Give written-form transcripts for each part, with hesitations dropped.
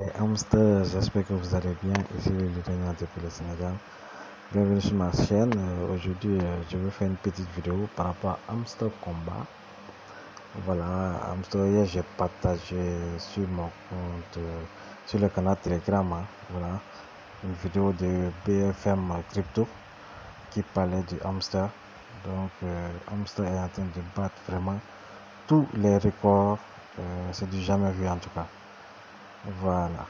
Hamster, j'espère que vous allez bien. Ici le lieutenant depuis le Sénégal. Bienvenue sur ma chaîne. Aujourd'hui, je vais faire une petite vidéo par rapport à Hamster Combat. Voilà, Hamster, hier j'ai partagé sur mon compte, sur le canal Telegram, voilà, une vidéo de BFM Crypto qui parlait du hamster. Donc, Hamster est en train de battre vraiment tous les records. C'est du jamais vu en tout cas. Voilà.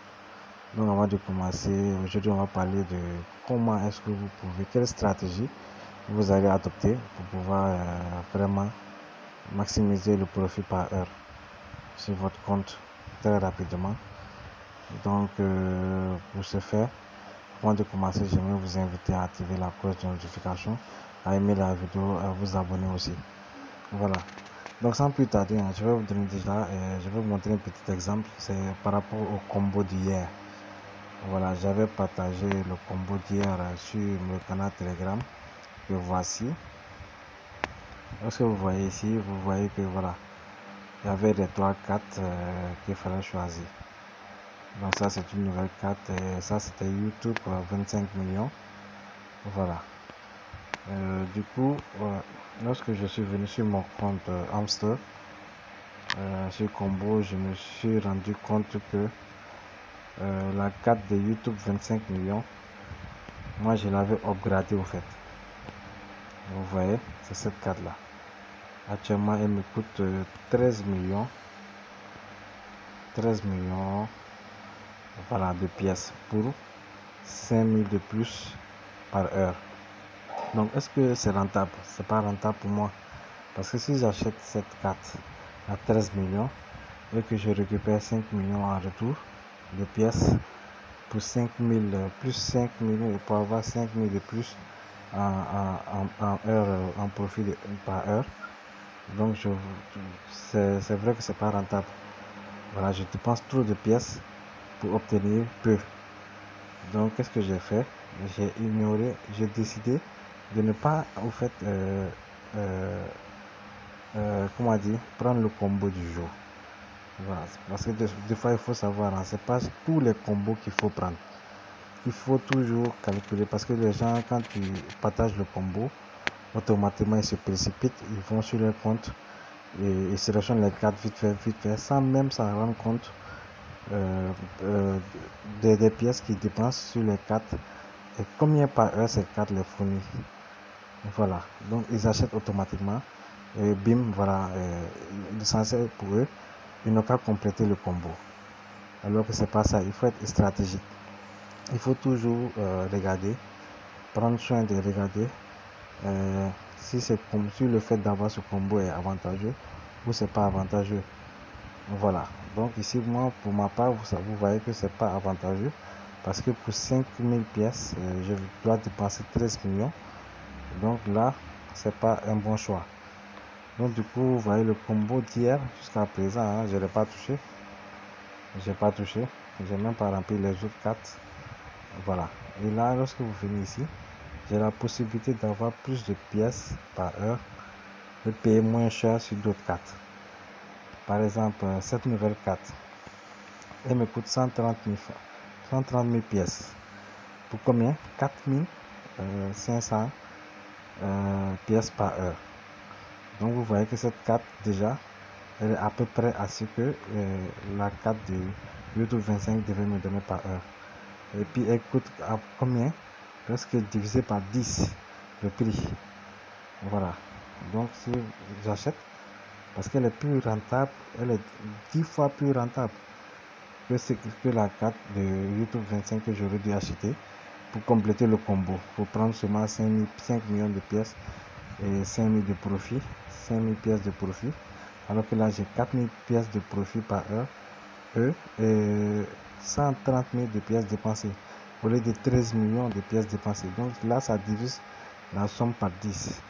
Donc avant de commencer, aujourd'hui on va parler de comment est-ce que vous pouvez, quelle stratégie vous allez adopter pour pouvoir vraiment maximiser le profit par heure sur votre compte très rapidement. Donc pour ce faire, avant de commencer, j'aimerais vous inviter à activer la cloche de notification, à aimer la vidéo, à vous abonner aussi. Voilà. Donc sans plus tarder, je vais vous donner déjà, je vais vous montrer un petit exemple, c'est par rapport au combo d'hier. Voilà, j'avais partagé le combo d'hier sur le canal Telegram que voici. Lorsque vous voyez ici, vous voyez que voilà, il y avait des 3 cartes qu'il fallait choisir. Donc ça c'est une nouvelle carte et ça c'était YouTube 25 millions. Voilà. Du coup, lorsque je suis venu sur mon compte Hamster, sur combo, je me suis rendu compte que la carte de YouTube 25 millions, moi je l'avais upgradé au fait. Vous voyez, c'est cette carte là. Actuellement, elle me coûte 13 millions. 13 millions, voilà, de pièces pour 5000 de plus par heure. Donc, est-ce que c'est rentable? C'est pas rentable pour moi. Parce que si j'achète cette carte à 13 millions et que je récupère 5 millions en retour de pièces pour 5000 plus 5 millions et pour avoir 5000 de plus en heure, en profit par heure. Donc c'est vrai que c'est pas rentable. Voilà, je dépense trop de pièces pour obtenir peu. Donc qu'est-ce que j'ai fait? J'ai ignoré, j'ai décidé de ne pas au fait comment dire, prendre le combo du jour. Voilà, parce que des fois il faut savoir, hein, c'est pas tous les combos qu'il faut prendre. Il faut toujours calculer parce que les gens quand ils partagent le combo, automatiquement ils se précipitent, ils vont sur leur compte et ils sélectionnent les cartes vite fait, sans même s'en rendre compte des pièces qu'ils dépensent sur les cartes et combien par heure ces cartes les fournissent. Voilà, donc ils achètent automatiquement et bim, voilà, l'essentiel pour eux, ils n'ont qu'à compléter le combo. Alors que c'est pas ça, il faut être stratégique. Il faut toujours regarder, prendre soin de regarder si le fait d'avoir ce combo est avantageux ou c'est pas avantageux. Voilà, donc ici moi pour ma part vous voyez que c'est pas avantageux parce que pour 5000 pièces je dois dépenser 13 millions, donc là c'est pas un bon choix. Donc du coup vous voyez le combo d'hier jusqu'à présent, hein, je l'ai pas touché, j'ai même pas rempli les autres cartes. Voilà, et là lorsque vous venez ici, j'ai la possibilité d'avoir plus de pièces par heure et payer moins cher sur d'autres cartes. Par exemple, cette nouvelle carte, elle me coûte 130 000 pièces. Pour combien? 4500 pièces par heure. Donc vous voyez que cette carte déjà, elle est à peu près à ce que la carte de YouTube 25 devait me donner par heure. Et puis elle coûte à combien? Presque divisé par 10 le prix. Voilà. Donc si j'achète, parce qu'elle est plus rentable, elle est 10 fois plus rentable que la carte de YouTube 25 que j'aurais dû acheter pour compléter le combo. Il faut prendre seulement 5 millions de pièces et 5000 de profit, 5000 pièces de profit, alors que là j'ai 4000 pièces de profit par heure et 130 000 de pièces dépensées au lieu de 13 millions de pièces dépensées. Donc là ça divise la somme par 10.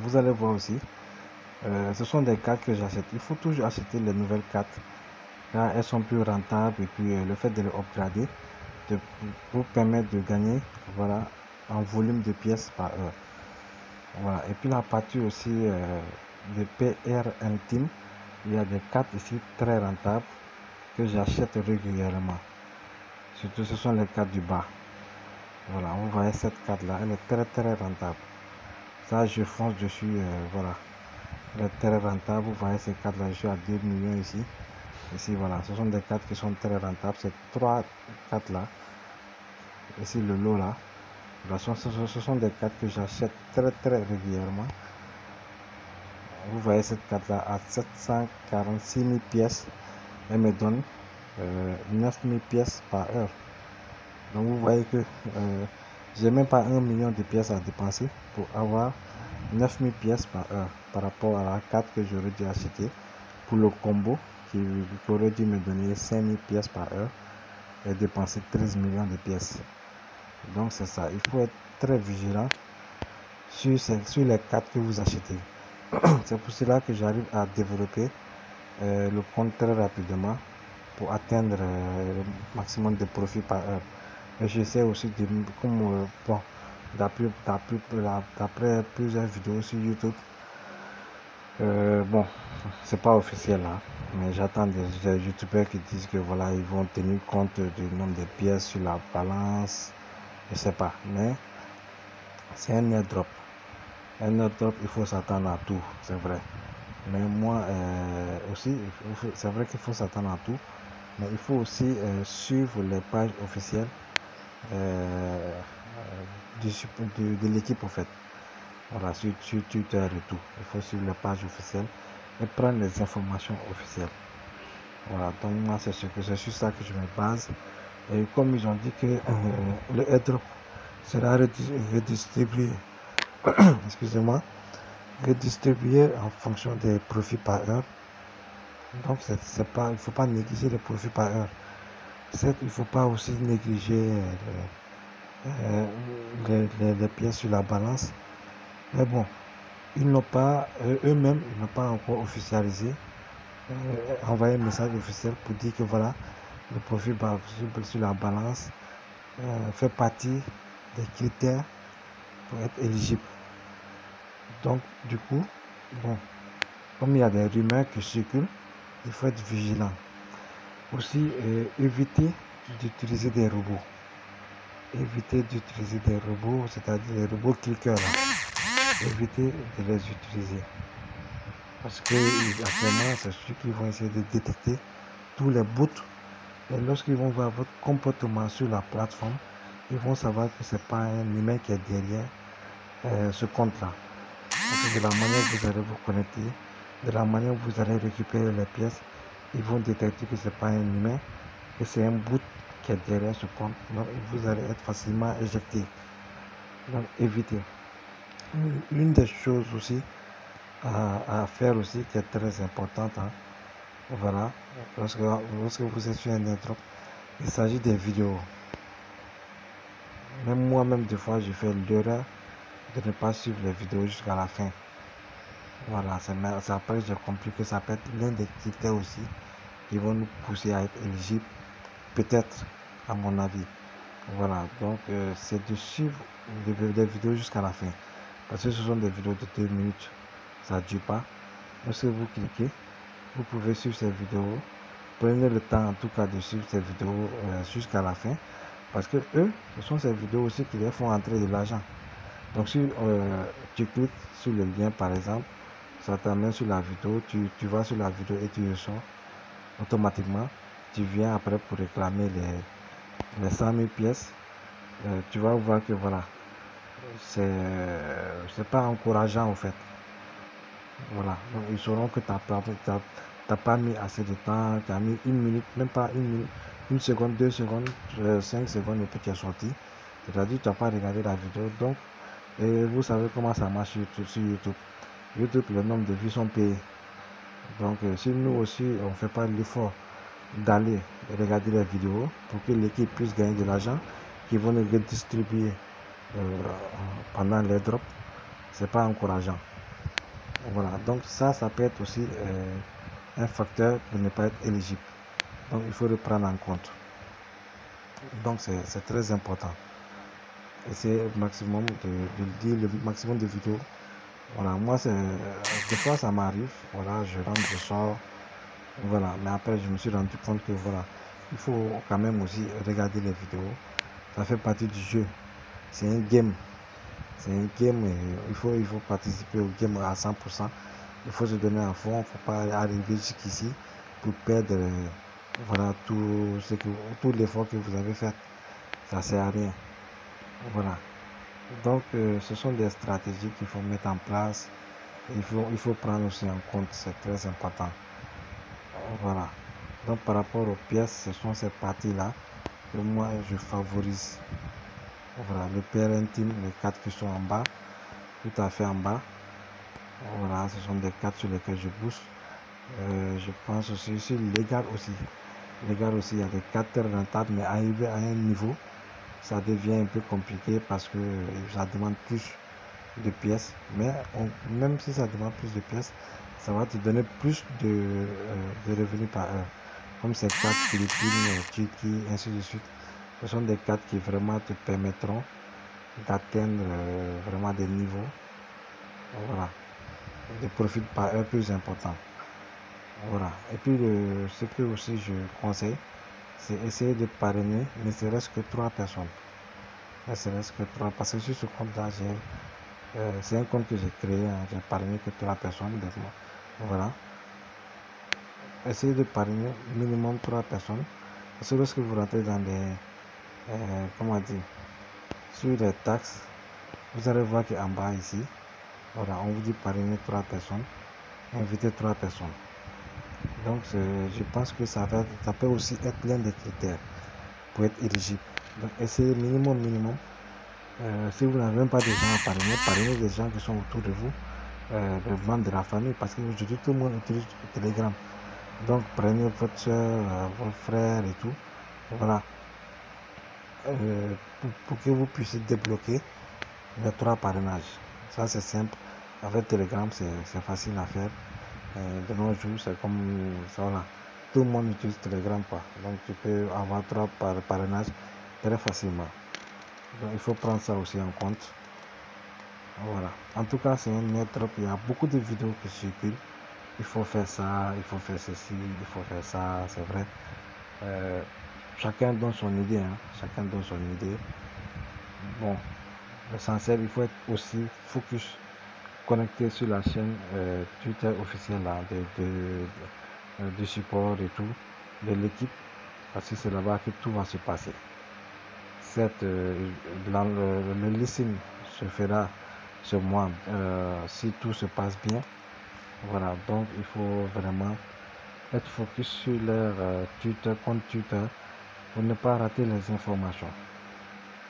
Vous allez voir aussi, ce sont des cartes que j'achète. Il faut toujours acheter les nouvelles cartes car elles sont plus rentables et puis le fait de les upgrader vous permet de gagner, voilà, en volume de pièces par heure. Voilà, et puis la partie aussi de PR Intime, il y a des cartes ici très rentables que j'achète régulièrement. Surtout ce sont les cartes du bas. Voilà, vous voyez cette carte là, elle est très rentable. Ça je fonce dessus, voilà. Elle est très rentable. Vous voyez ces cartes là, je suis à 2 millions ici. Ici voilà, ce sont des cartes qui sont très rentables. Ces 3 cartes là. Ici le lot là. Ce sont des cartes que j'achète très régulièrement. Vous voyez cette carte là à 746 000 pièces. Elle me donne 9 000 pièces par heure. Donc vous voyez que j'ai même pas 1 million de pièces à dépenser pour avoir 9 000 pièces par heure par rapport à la carte que j'aurais dû acheter pour le combo qui aurait dû me donner 5 000 pièces par heure et dépenser 13 millions de pièces. Donc c'est ça, il faut être très vigilant sur les cartes que vous achetez. C'est pour cela que j'arrive à développer le compte très rapidement pour atteindre le maximum de profit par heure. Et j'essaie aussi de, comme bon, d'après plusieurs vidéos sur YouTube, bon, c'est pas officiel là, mais j'attends des youtubeurs qui disent que voilà, ils vont tenir compte du nombre de pièces sur la balance, je sais pas, mais c'est un airdrop. Un airdrop, il faut s'attendre à tout, c'est vrai. Mais moi aussi, c'est vrai qu'il faut s'attendre à tout, mais il faut aussi suivre les pages officielles de l'équipe en fait. Voilà, sur Twitter et tout. Il faut suivre les pages officielles et prendre les informations officielles. Voilà, donc moi c'est sur ça que je me base. Et comme ils ont dit que le airdrop sera redistribué, excusez-moi, redistribué en fonction des profits par heure. Donc c'est pas, il ne faut pas négliger les profits par heure. Certes, il ne faut pas aussi négliger les pièces sur la balance. Mais bon, ils n'ont pas, eux-mêmes, ils n'ont pas encore officialisé, envoyé un message officiel pour dire que voilà, le profit sur la balance fait partie des critères pour être éligible. Donc, du coup, bon, comme il y a des rumeurs qui circulent, il faut être vigilant. Aussi, éviter d'utiliser des robots. Éviter d'utiliser des robots, c'est-à-dire les robots cliqueurs. Éviter de les utiliser. Parce que actuellement, c'est ceux qui vont essayer de détecter tous les bots. Et lorsqu'ils vont voir votre comportement sur la plateforme, ils vont savoir que ce n'est pas un humain qui est derrière ce compte-là. De la manière que vous allez vous connecter, de la manière que vous allez récupérer les pièces, ils vont détecter que ce n'est pas un humain, que c'est un bot qui est derrière ce compte. Donc vous allez être facilement éjecté. Donc évitez. Une des choses aussi à faire aussi qui est très importante, hein. Voilà, lorsque vous êtes sur un airdrop, il s'agit des vidéos. Même moi-même des fois je fais l'erreur de ne pas suivre les vidéos jusqu'à la fin. Voilà, c'est après j'ai compris que ça peut être l'un des critères aussi qui vont nous pousser à être éligibles, peut-être à mon avis. Voilà, donc c'est de suivre les vidéos jusqu'à la fin, parce que ce sont des vidéos de 2 minutes, ça ne dure pas. Lorsque vous cliquez, vous pouvez suivre ces vidéos. Prenez le temps en tout cas de suivre ces vidéos jusqu'à la fin, parce que eux, ce sont ces vidéos aussi qui les font entrer de l'argent. Donc si tu cliques sur le lien par exemple, ça t'amène sur la vidéo, tu vas sur la vidéo et tu le sors automatiquement. Tu viens après pour réclamer les 100 000 pièces. Tu vas voir que voilà, c'est pas encourageant en fait. Voilà, donc ils sauront que tu n'as pas mis assez de temps, tu as mis 1 minute, même pas 1 minute, 1 seconde, 2 secondes, 5 secondes et puis tu es sorti. C'est-à-dire que tu n'as pas regardé la vidéo. Donc, et vous savez comment ça marche sur YouTube. YouTube, le nombre de vues sont payés. Donc, si nous aussi, on ne fait pas l'effort d'aller regarder les vidéos pour que l'équipe puisse gagner de l'argent, qui vont nous redistribuer pendant les drops, c'est pas encourageant. Voilà, donc ça peut être aussi un facteur pour ne pas être éligible. Donc il faut le prendre en compte. Donc c'est très important. Essayez au maximum de dire le maximum de vidéos. Voilà, moi des fois ça m'arrive. Voilà, je rentre, je sors. Voilà, mais après je me suis rendu compte que voilà, il faut quand même aussi regarder les vidéos. Ça fait partie du jeu. C'est un game. C'est un game. Il faut participer au game à 100%. Il faut se donner à fond. Il ne faut pas arriver jusqu'ici pour perdre voilà, tout l'effort que vous avez fait. Ça ne sert à rien. Voilà. Donc ce sont des stratégies qu'il faut mettre en place. Il faut prendre aussi en compte. C'est très important. Voilà. Donc par rapport aux pièces, ce sont ces parties-là que moi je favorise. Voilà, le père intime, les cartes qui sont en bas, tout à fait en bas. Voilà, ce sont des cartes sur lesquelles je booste. Je pense aussi sur légal aussi. Légal aussi, il y a des cartes rentables, mais arrivé à un niveau, ça devient un peu compliqué parce que ça demande plus de pièces. Mais même si ça demande plus de pièces, ça va te donner plus de revenus par heure. Comme ces cartes Philippines, Turquie, ainsi de suite. Ce sont des cartes qui vraiment te permettront d'atteindre vraiment des niveaux, voilà, des profits par heure plus importants. Voilà. Et puis ce que aussi je conseille, c'est essayer de parrainer ne serait-ce que 3 personnes. Ne serait-ce que 3, parce que sur ce compte-là, c'est un compte que j'ai créé, hein, j'ai parrainé que 3 personnes. Voilà. Essayez de parrainer minimum 3 personnes. Parce que lorsque vous rentrez dans des, comment dire, sur les taxes, vous allez voir qu'en bas ici, voilà, on vous dit parrainer 3 personnes, inviter 3 personnes. Donc je pense que ça peut aussi être l'un des critères pour être éligible. Donc essayez minimum. Si vous n'avez même pas de gens à parrainer, parrainez des gens qui sont autour de vous, des membres de la famille, parce qu'aujourd'hui tout le monde utilise le Telegram. Donc prenez votre soeur, vos frères et tout. Voilà. Pour que vous puissiez débloquer les 3 parrainages. Ça c'est simple. Avec Telegram c'est facile à faire. De nos jours c'est comme ça, voilà. Tout le monde utilise Telegram quoi. Donc tu peux avoir 3 parrainages très facilement. Donc il faut prendre ça aussi en compte. Voilà. En tout cas c'est un airdrop. Il y a beaucoup de vidéos qui circulent. Il faut faire ça, il faut faire ceci, il faut faire ça, c'est vrai. Chacun donne son idée, hein. Chacun donne son idée. Bon, l'essentiel, il faut être aussi focus, connecté sur la chaîne Twitter officielle là, du support et tout, de l'équipe, parce que c'est là-bas que tout va se passer. Certes, le listing se fera ce mois si tout se passe bien. Voilà, donc il faut vraiment être focus sur leur Twitter, compte Twitter, pour ne pas rater les informations.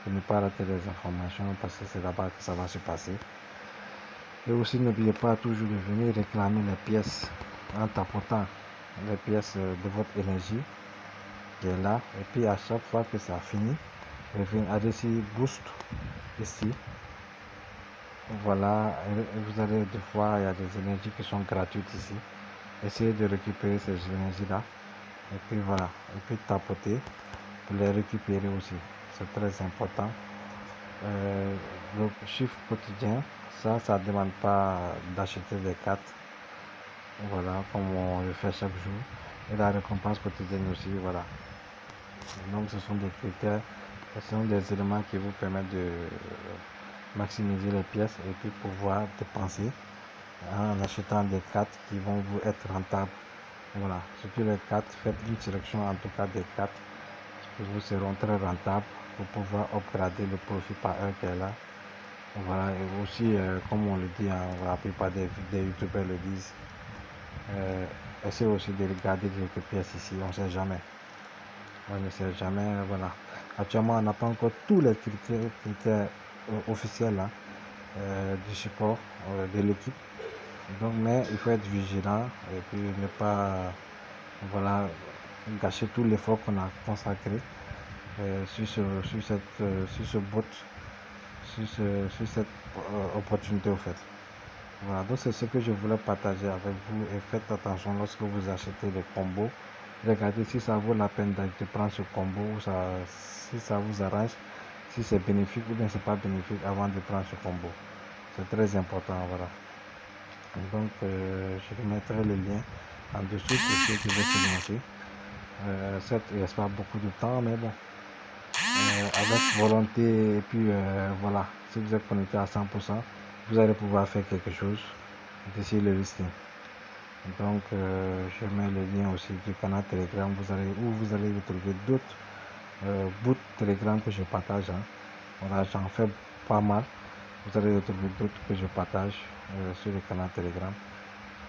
Pour ne pas rater les informations, parce que c'est là-bas que ça va se passer. Et aussi, n'oubliez pas toujours de venir réclamer les pièces en tapotant les pièces de votre énergie qui est là. Et puis, à chaque fois que ça finit, revenez à ici, boost ici. Voilà, vous allez voir, il y a des énergies qui sont gratuites ici. Essayez de récupérer ces énergies-là. Et puis voilà, et puis tapoter pour les récupérer aussi. C'est très important. Le chiffre quotidien, ça ne demande pas d'acheter des cartes. Voilà, comme on le fait chaque jour. Et la récompense quotidienne aussi, voilà. Donc ce sont des critères, ce sont des éléments qui vous permettent de maximiser les pièces et puis pouvoir dépenser en achetant des cartes qui vont vous être rentables. Voilà, surtout les cartes, faites une sélection en tout cas des cartes qui vous seront très rentables pour pouvoir upgrader le profit par heure qu'elle est là. Voilà, et aussi, comme on le dit, hein, la plupart des youtubeurs le disent, essayez aussi de regarder quelques pièces ici, on ne sait jamais. On ne sait jamais, voilà. Actuellement, on n'a pas encore tous les critères officiels hein, du support de l'équipe. Donc, mais il faut être vigilant et puis ne pas voilà, gâcher tout l'effort qu'on a consacré sur ce bot, sur cette opportunité au fait. Voilà, donc c'est ce que je voulais partager avec vous et faites attention lorsque vous achetez des combos. Regardez si ça vaut la peine de prendre ce combo ou si ça vous arrange, si c'est bénéfique ou bien c'est pas bénéfique avant de prendre ce combo. C'est très important, voilà. Donc je vous mettrai le lien en dessous pour ceux qui veulent se lancer. Certes, il ne reste pas beaucoup de temps, mais bon, avec volonté et puis voilà, si vous êtes connecté à 100%, vous allez pouvoir faire quelque chose d'ici le listing. Donc je mets le lien aussi du canal Telegram où vous allez retrouver d'autres bouts Telegram que je partage. Voilà, j'en fais pas mal. Vous allez retrouver d'autres que je partage sur le canal Telegram.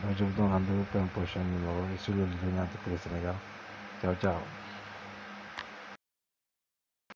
Donc je vous donne rendez-vous pour un prochain numéro et sur le leader du Sénégal. Ciao, ciao.